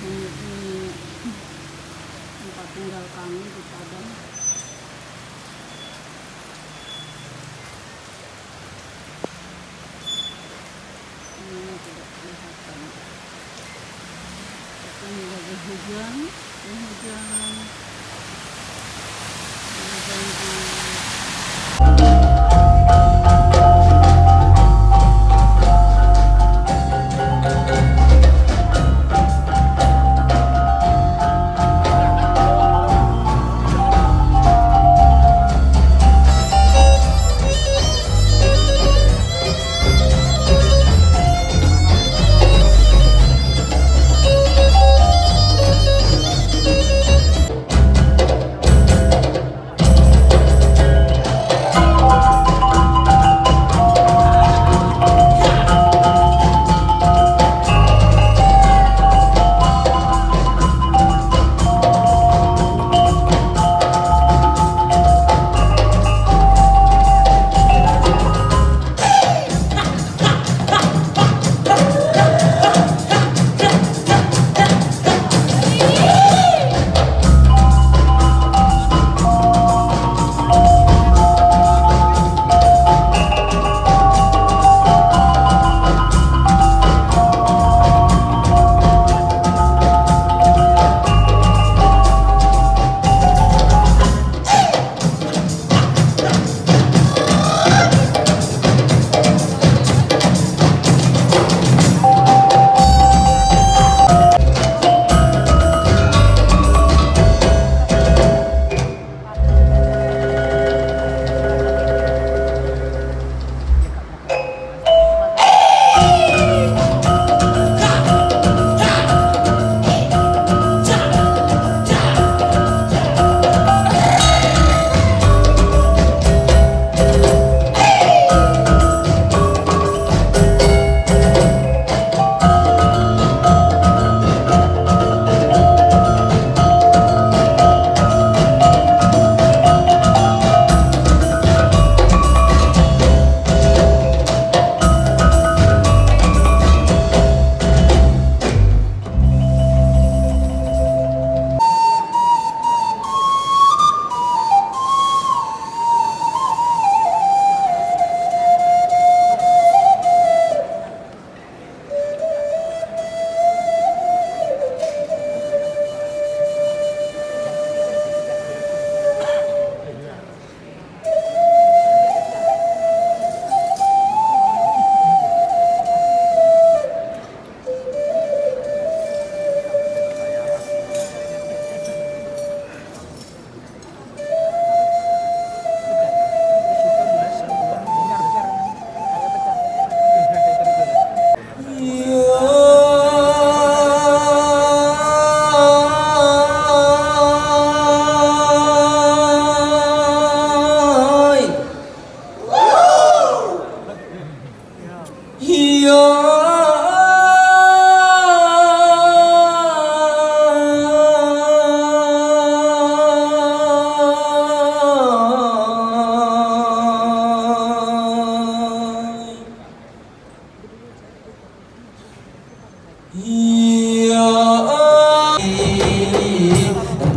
Ini tempat tinggal kami di Padang. Ini tidak kelihatan. Ini lagi hujan, hujan.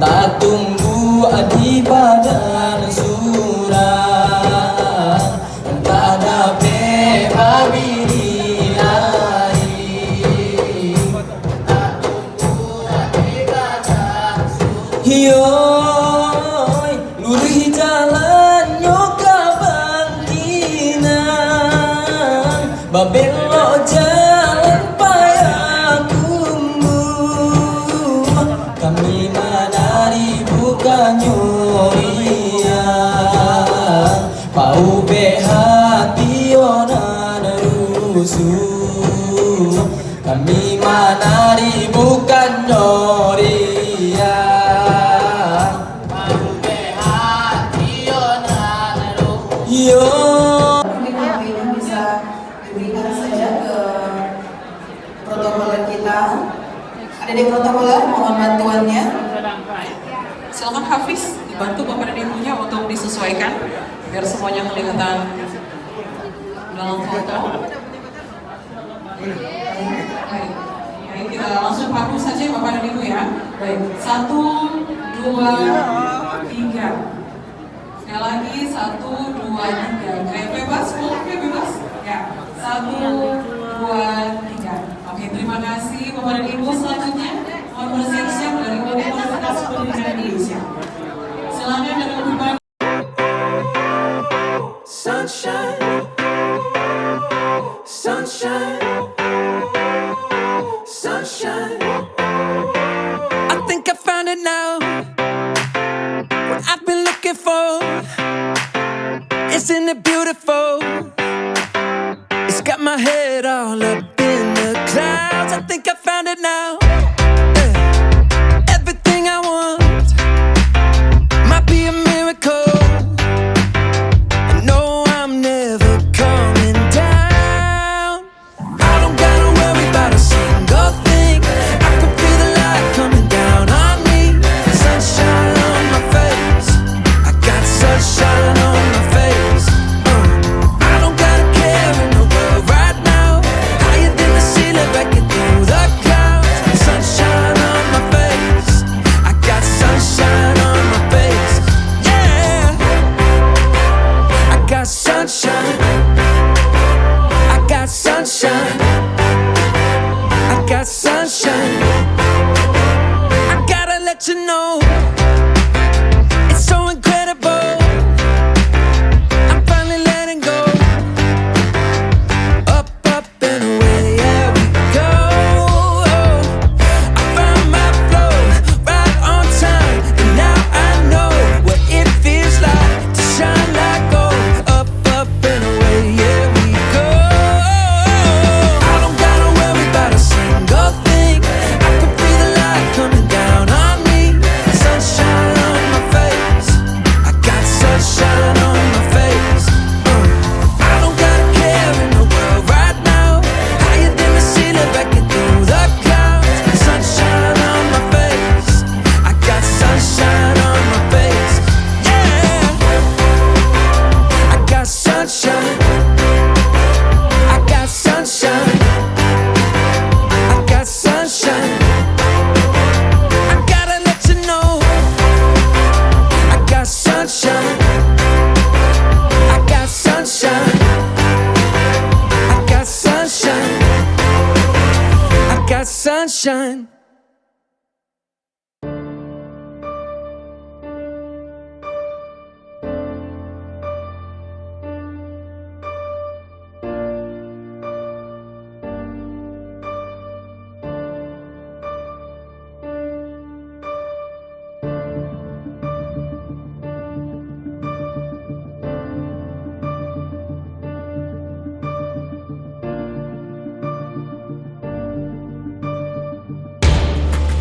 Tak tunggu di badan surah, tak dapat babinilai. Tak tunggu di badan surah, hioi lurih jalan nyoka bangkinan, babelok jalan payah kumbu. Kami menari bukan nyurian, mau behati onan rusuh. Kami menari bukan nyurian, mau behati onan rusuh. Ini bisa diberikan saja ke protokoler kita. Ada di protokoler, mohon bantuannya. Silakan Hafiz, dibantu Bapak dan Ibunya untuk disesuaikan biar semuanya kelihatan dalam foto. Baik, kita langsung padu saja Bapak dan Ibu ya. Baik, 1, 2, 3. Sekali lagi 1, 2, 3. Gaya bebas, pulangnya bebas. Ya, 1, 2, 3. Oke, terima kasih Bapak dan Ibu. Selanjutnya mohon bersiap-siap dari Universitas Pendidikan Indonesia. Silakan dari lebih banyak. Sunshine, sunshine, sunshine. I think I found it now. What I've been looking for. Isn't it beautiful? It's got my head all up in the clouds. I think I found it now.